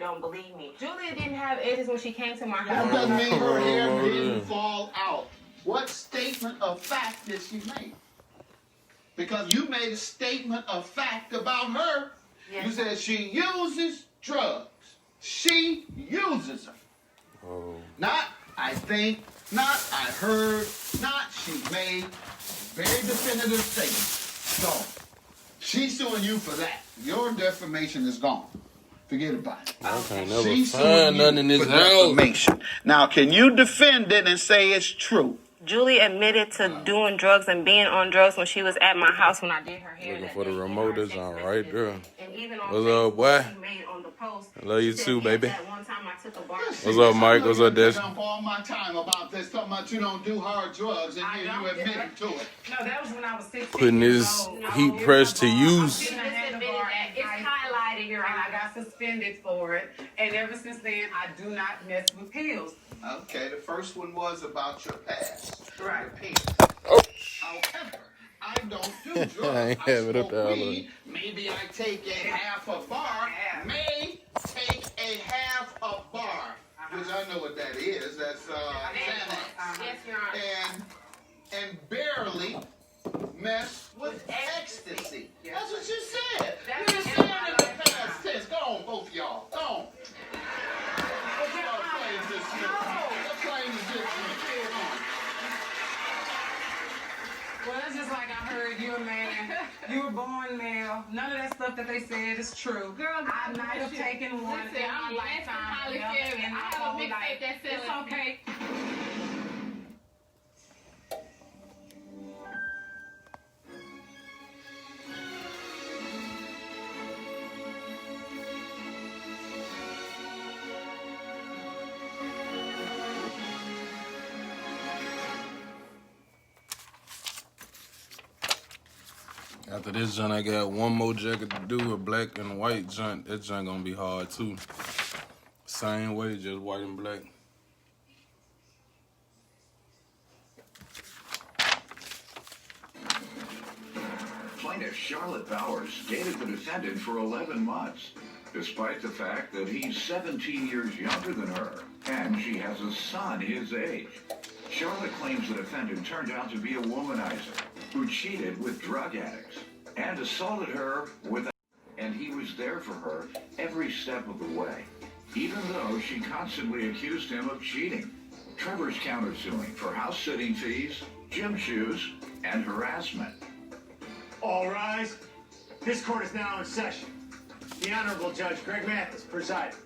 don't believe me. Julia didn't have edges when she came to my house. That doesn't mean her hair didn't fall out. What statement of fact did she make? Because you made a statement of fact about her. Yes. You said she uses drugs. She uses them. Oh. Not I think, not I heard, not she made. Very definitive statement. So, she's suing you for that. Your defamation is gone. Forget about it. I can't never find nothing in this house. Now, can you defend it and say it's true? Julie admitted to doing drugs and being on drugs when she was at my house when I did her hair. Looking for the remote that's on right there. And even on what's up, boy? I love you too, baby. What's up, Mike? What's up, Des? I all my time about this, talking about you don't do hard drugs, and here you admitted to it. No, that was when I was 16. Putting this heat press to use. It's highlighted here, and I got suspended for it. And ever since then, I do not mess with pills. Okay, the first one was about your past. Right. Oh. However, I don't do drugs. I ain't having it up. Maybe I take a half a bar. May take a half a bar, which I know what that is. That's Xanax. Yes, Your Honor. And barely mess with ecstasy. That's what you said. You just said it in the past tense. Go on, both of y'all. Go on. What y'all claim this year? What claim is this year? Well, it's just like I heard you a man. You were born male. None of that stuff that they said is true. Girl, I might have taken one in my lifetime. In my whole life. It's okay. After this joint, I got one more jacket to do, a black and white joint. That joint gonna be hard too. Same way, just white and black. Plaintiff Charlotte Bowers dated the defendant for 11 months, despite the fact that he's 17 years younger than her, and she has a son his age. Charlotte claims the defendant turned out to be a womanizer who cheated with drug addicts and assaulted her and he was there for her every step of the way, even though she constantly accused him of cheating. Trevor's countersuing for house-sitting fees, gym shoes, and harassment. All rise. This court is now in session. The Honorable Judge Greg Mathis presiding.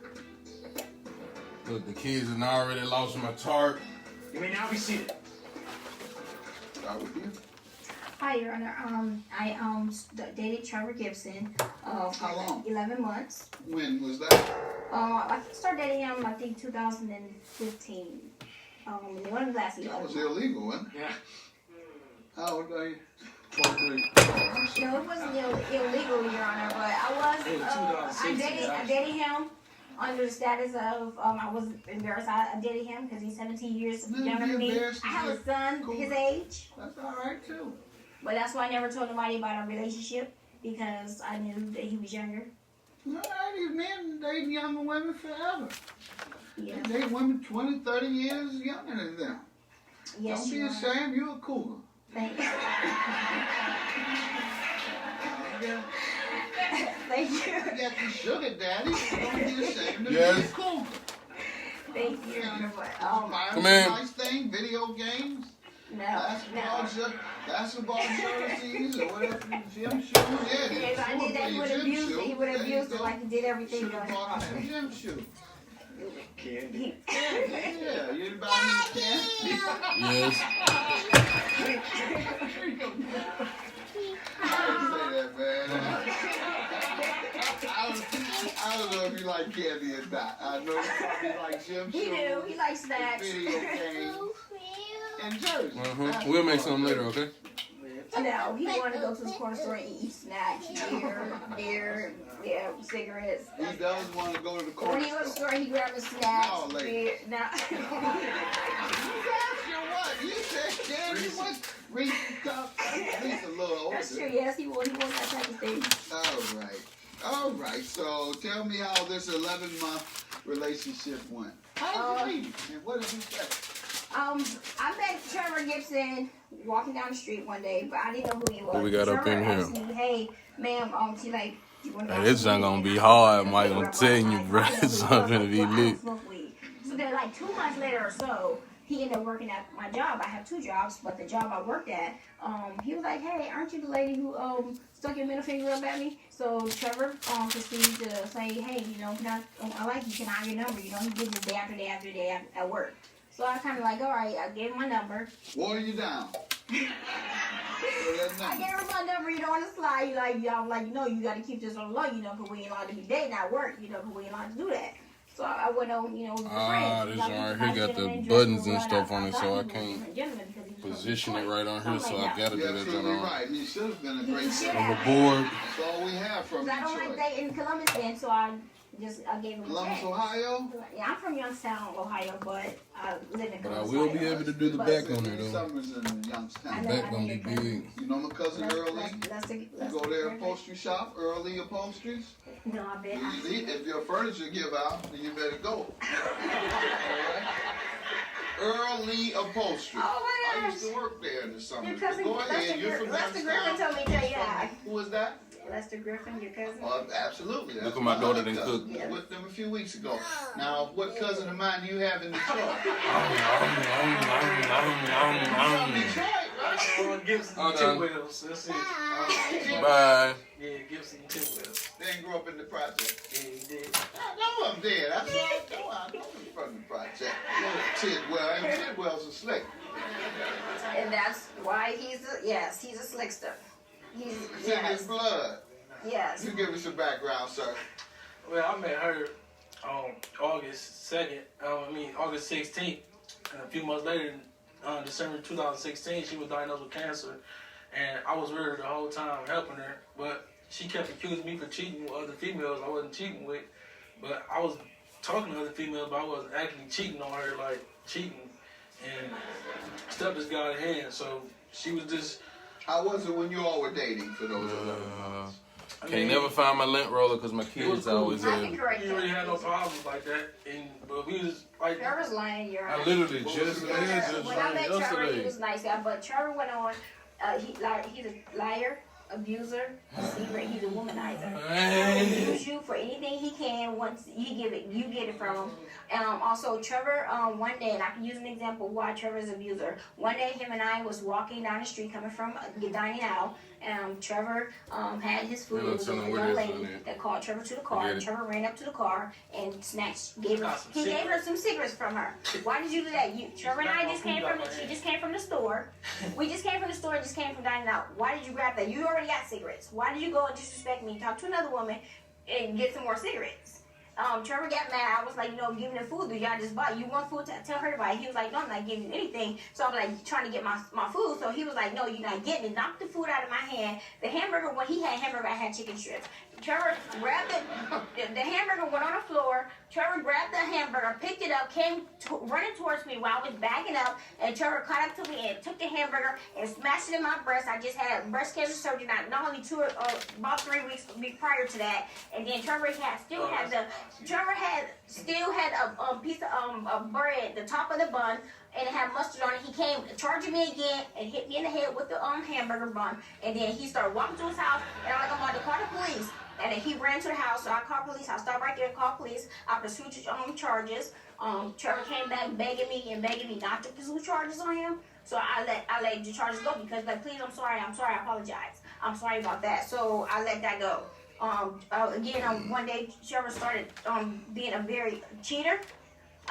Look, the kids have already lost my tarp. You may now be seated. Start with you. Hi, Your Honor. I dated Trevor Gibson. How long? 11 months. When was that? I started dating him, I think, 2015. One of the last years. That was illegal, wasn't it? Yeah. How old are you? 23. No, it wasn't illegal, Your Honor, but I dated him under the status of, I was embarrassed. I dated him because he's 17 years younger than me. I have a son his age. That's all right, too. But that's why I never told nobody about our relationship, because I knew that he was younger. All right, these men date younger women forever. Yeah. They date women 20, 30 years younger than them. Yes, Don't be ashamed, you're a cougar. Thank you. Thank you. You got the sugar daddy. Don't be ashamed to be a cougar. Thank you, Your Honor. Come in. Nice thing, video games. No. Basketball jerseys or whatever, gym shoes. If I did that, he would have abused it like he did everything else. Should have bought him a gym shoe. Candy. Yeah, you didn't buy me candy? Yes. I don't know if you like candy or not. I know you probably like gym shoes. He do. He likes snacks. Video games. And jerseys. We'll make some later, okay? No, he wanted to go to the corner store and eat snacks, beer, yeah, cigarettes. He does want to go to the corner store. When he went to the store, he grabbed the snacks, beer. Now. What? You said candy? What? Reese Cup? He's a little older. That's true, yes, he wants that type of thing. All right. All right, so tell me how this 11-month relationship went. How did you meet? And what did you say? I met Trevor Gibson walking down the street one day, but I didn't know who he was. What we got Trevor up in here? asked me, hey, ma'am, she like, you want to Hey, this ain't gonna be hard, Mike. I'm telling you, bro. It's gonna be lit. So then, like 2 months later or so, he ended up working at my job. I have 2 jobs, but the job I worked at, he was like, hey, aren't you the lady who stuck your middle finger up at me? So Trevor proceeded to say, hey, you know, I like you. Can I have your number? You know, he did this day after day after day at work. So I kind of like, all right, I gave him my number. Water you down. I gave her my number, you know, on the slide. I'm like, you know, you got to keep this on the low, you know, because we ain't allowed to be dating at work, you know, because we ain't allowed to do that. So I went on, you know, with friends. This right here got the buttons and stuff on it, so I can't position it right on here, so I gotta do that. You're absolutely right. You should have been a great On the board. That's all we have from I don't like dating Columbus then, so I gave him Columbus, a Ohio? Yeah, I'm from Youngstown, Ohio, but I live in Columbus, But I will be Ohio. able to do the back on it, though. Summers in Youngstown. The back gonna be big. You know my cousin Early? You go there upholstery shop, Early Upholsteries? No, I bet. If your furniture give out, then you better go. All right? Early Upholstery. Oh my I gosh. used to work there in the summer. Your cousin, Go ahead, you're from Lester Youngstown. Griffin told me to tell you that. Who was that? Lester Griffin, your cousin? Absolutely. That's Look at my daughter other done cousin. cook. I was with them a few weeks ago. Now, what cousin of mine do you have in Detroit? Detroit, right? Gibson and Tim Wells. That's it. Bye. Yeah, Gibson and Tim Wells. They didn't grow up in the project. Yeah, he did. I know I'm dead. That's all I know him from the project. Tidwell's a slick. And that's why he's a slickster. It's in his blood. Yes. You give me some background, sir. Well, I met her on August 2nd. August 16th. And a few months later, December 2016, she was diagnosed with cancer. And I was with her the whole time helping her. But she kept accusing me for cheating with other females I wasn't cheating with. But I was talking to other females, but I wasn't actually cheating on her, like cheating. And stuff just got out of hand. So she was just... How was it when you all were dating for those 11 months? Can't never find my lint roller because my kids cool. always I have. think right We didn't really have no problems like that. But we was like... Trevor's lying, you're I right. literally just When I met Trevor, he yesterday. was a nice guy, but Trevor went on, he's a liar, abuser, deceiver, he's a womanizer. He'll use you for anything he can. Once you give it, you get it from him. Also, Trevor, one day, and I can use an example why Trevor's an abuser. One day, him and I was walking down the street coming from dining out. Trevor had his food. There was a young lady that called Trevor to the car. Trevor ran up to the car and gave her some cigarettes from her. Why did you do that? Trevor and I she just came from the store. We just came from the store and just came from dining out. Why did you grab that? You already got cigarettes. Why did you go and disrespect me, talk to another woman, and get some more cigarettes? Trevor got mad. I was like, giving her food. Do y'all just buy? You want food? Tell her to buy. He was like, no, I'm not giving you anything. So I was like, trying to get my food. So he was like, no, you're not getting it. Knocked the food out of my hand. The hamburger, when he had hamburger, I had chicken strips. Trevor grabbed the hamburger, went on the floor. Trevor grabbed the hamburger, picked it up, came running towards me while I was backing up, and Trevor caught up to me and took the hamburger and smashed it in my breast. I just had breast cancer surgery not only about 3 weeks prior to that, and then Trevor still had a piece of bread, the top of the bun, and it had mustard on it. He came charging me again and hit me in the head with the hamburger bun, and then he started walking to his house, and I'm like, I'm about to call the police. And then he ran to the house, so I called police. I stopped right there and called police. I pursued charges. Trevor came back begging me not to pursue charges on him. So I let the charges go because like, please, I'm sorry, I apologize. I'm sorry about that. So I let that go. One day Trevor started being a very cheater.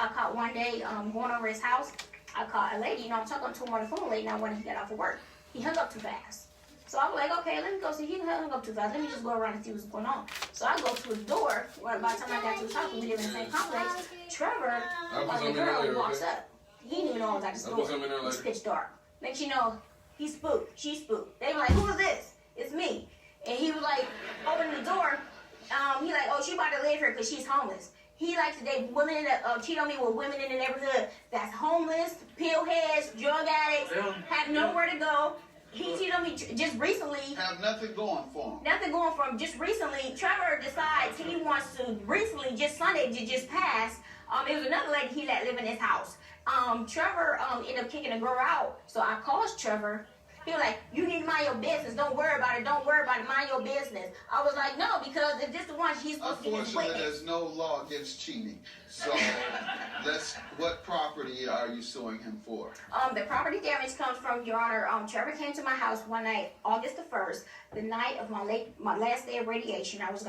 I caught one day going over his house. I caught a lady, I'm talking to him on the phone late now when he got off of work. He hung up too fast. So I was like, okay, let me go see. He hung up too fast. Let me just go around and see what's going on. So I go to his door. By the time I got to his house, we live in the same complex. Trevor, the girl, walks up. He didn't even know I was at the store. It's pitch dark. Makes you know, he spooked. She spooked. They were like, who is this? It's me. And he was like, opening the door. He like, oh, she about to live here because she's homeless. He likes to date women cheat on me with women in the neighborhood that's homeless, pill heads, drug addicts, have nowhere to go. He cheated on me just recently. Have nothing going for him. Nothing going for him. Just recently, Trevor decides he wants to. Recently, just Sunday, just passed. It was another lady he let live in his house. Trevor ended up kicking the girl out. So I called Trevor. He was like, you need to mind your business. Don't worry about it. Don't worry about it. Mind your business. I was like, no, because if this is the one, he's supposed to get his Unfortunately, there's no law against cheating. So, what property are you suing him for? The property damage comes from, Your Honor, Trevor came to my house one night, August the 1st, the night of my last day of radiation. I was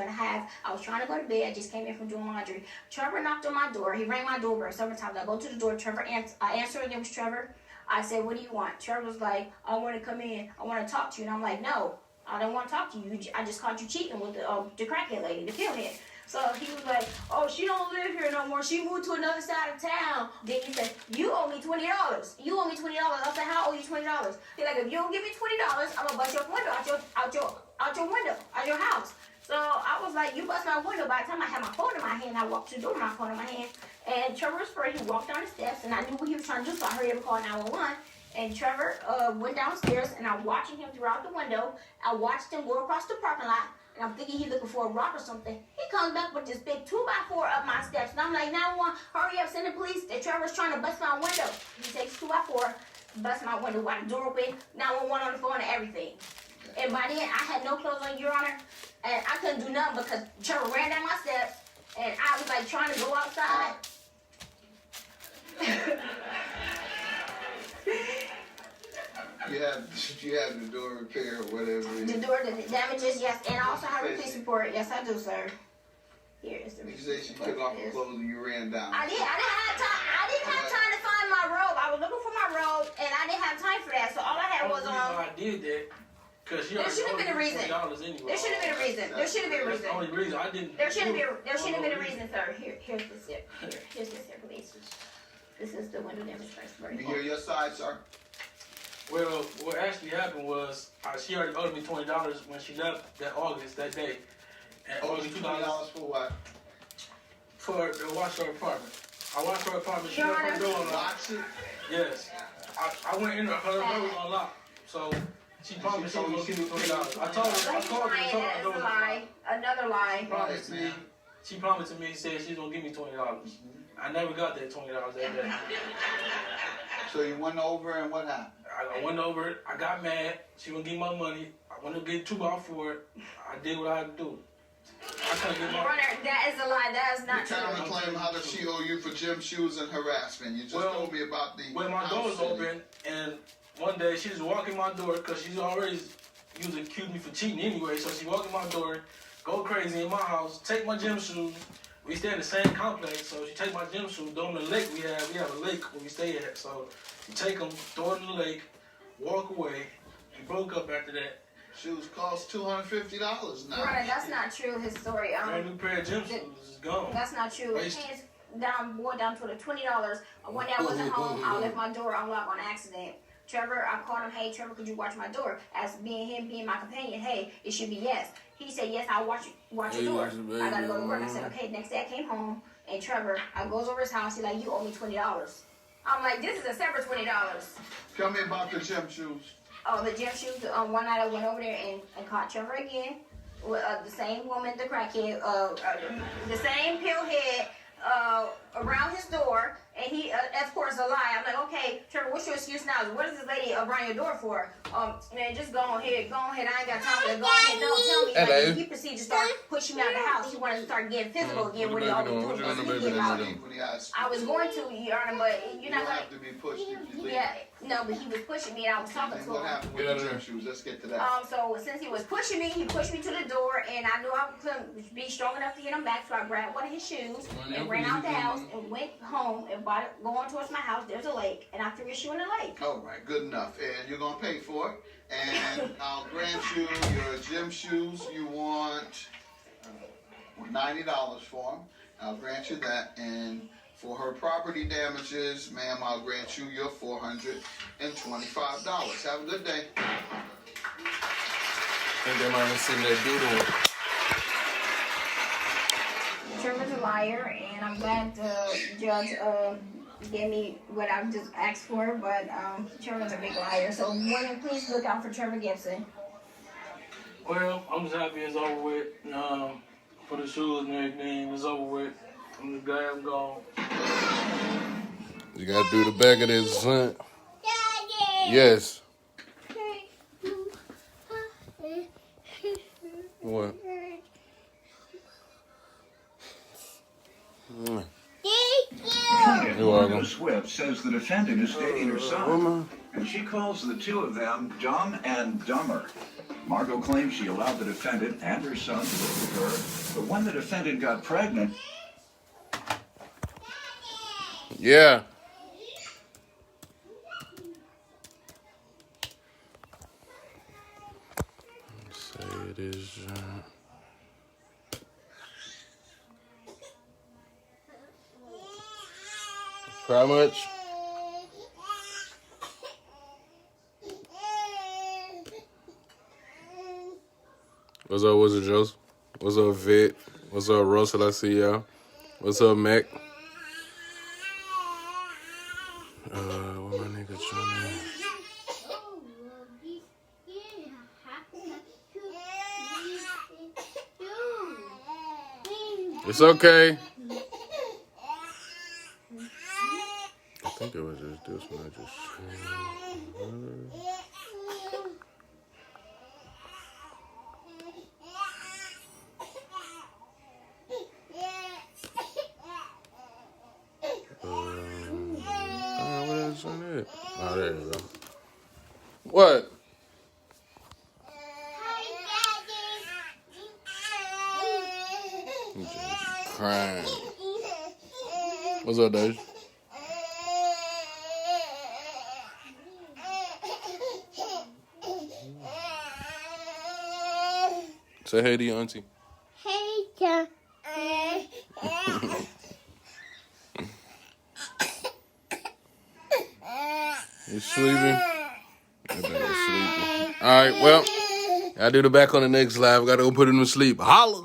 trying to go to bed. I just came in from doing laundry. Trevor knocked on my door. He rang my doorbell several times. I go to the door. I answered, and it was Trevor. I said, what do you want? Trevor was like, I want to come in. I want to talk to you. And I'm like, no, I don't want to talk to you. I just caught you cheating with the crackhead lady, the pillhead. So he was like, oh, she don't live here no more. She moved to another side of town. Then he said, you owe me $20. You owe me $20. I said, how owe you $20? He's like, if you don't give me $20, I'm going to bust your window out your window, out your house. So I was like, you bust my window. By the time I had my phone in my hand, I walked to the door with my phone in my hand. And Trevor was afraid. He walked down the steps, and I knew what he was trying to do, so I hurried up and called 911. And Trevor went downstairs, and I'm watching him throughout the window. I watched him go across the parking lot, and I'm thinking he's looking for a rock or something. He comes back with this big 2x4 up my steps, and I'm like, 911, hurry up, send the police. That Trevor's trying to bust my window. He takes 2x4, busts my window, while the door open, 911 on the phone and everything. And by then, I had no clothes on, Your Honor, and I couldn't do nothing because Trevor ran down my steps, and I was like trying to go outside. You have the door repair or whatever. The door, the damages, yes, and I also have a police report. Yes, I do, sir. Here is the You said she took off her clothes and you ran down. I didn't have time to find my robe. I was looking for my robe, and I didn't have time for that. So all I had was I did that. There should have been a reason. Anyway. There should have been a reason. There should have been a reason. That's the only reason I didn't. There should have been a reason, sir. Here's the zip. Here's the zip, please. This is the window damage first. You hear your side, sir? Well, what actually happened was she already owed me $20 when she left that August, that day. And owed you $20 for what? For to wash her apartment. I washed her apartment. She Your left her Honor. door unlocked. Yes. I went in her door was unlocked. So she promised she was going to give me $20. I told her, I called her and told her That's I a lie. Another lie. She promised to me, said she's going to give me $20. I never got that $20 that day. So you went over and what happened? I went over it. I got mad. She wouldn't give my money. I went to get 2 out for it. I did what I had to do. I couldn't get my Runner, that is a lie. That is not You true. trying to claim how does she owe you for gym shoes and harassment? You just told me about the When my door was open, and one day she was walking my door because she's already used to accuse me for cheating anyway. So she walked in my door, go crazy in my house, take my gym shoes. We stay in the same complex, so she take my gym shoes, throw them in the lake we have a lake where we stay at. So she take them, throw it in the lake, walk away. We broke up after that. Shoes cost $250 now. Runner, that's not true. His story. Brand new pair of gym shoes is gone. That's not true. It Wasted. hands down to the $20. One day I wasn't home. I left my door unlocked on accident. Trevor, I called him, hey, Trevor, could you watch my door? As being my companion, hey, it should be yes. He said, yes, I'll watch your door. I got to go to work. I said, okay. Next day I came home, and Trevor, I goes over his house. He's like, you owe me $20. I'm like, this is a separate $20. Tell me about the gym shoes. Oh, the gym shoes. One night I went over there and caught Trevor again with the same woman, the crackhead, the same pillhead around his door. And he, of course, a lie. I'm like, okay, Trevor, what's your excuse now? What is this lady around your door for? Man, just go ahead. I ain't got time for that. Go ahead, don't tell me. Hello. Like, he proceeded to start pushing me out of the house. He wanted to start getting physical again. What he always doing. I was going to, Your Honor, but you're not going have to be pushed if you leave. Yeah, no, but he was pushing me, and I was talking And to what him. happened with the gym shoes? Let's get to that. So since he was pushing me, he pushed me to the door, and I knew I couldn't be strong enough to get him back, so I grabbed one of his shoes and ran out the house and went home and going towards my house. There's a lake, and I threw his shoe in the lake. All right, good enough. And you're going to pay for it. And I'll grant you your gym shoes. You want $90 for them. I'll grant you that. And for her property damages, ma'am, I'll grant you your $425. Have a good day. I think they might be sitting there doodling. Trevor's a liar, and I'm glad the judge gave me what I just asked for, but Trevor's a big liar. So, women, please look out for Trevor Gibson. Well, I'm just happy it's over with. For the shoes and everything, it's over with. I'm just glad I'm gone. You gotta do the back of this, son. Daddy. Yes. What? Margot Swift says the defendant is dating her son, and she calls the two of them dumb and dumber. Margot claims she allowed the defendant and her son to live with her, but when the defendant got pregnant... Yeah. Say it is. How much? What's up, Wizard Joseph? What's up, Vic? What's up, Russell? I see y'all. What's up, Mac? What my nigga Johnny? It's okay. I think it was just this one. I just. What else on it? Oh, there you go. What? I'm just crying. What's up, Dave? Say hey to your auntie. Hey, John. You sleeping? I bet you're sleeping. All right, well, I'll do the back on the next live. Got to go put him to sleep. Holla.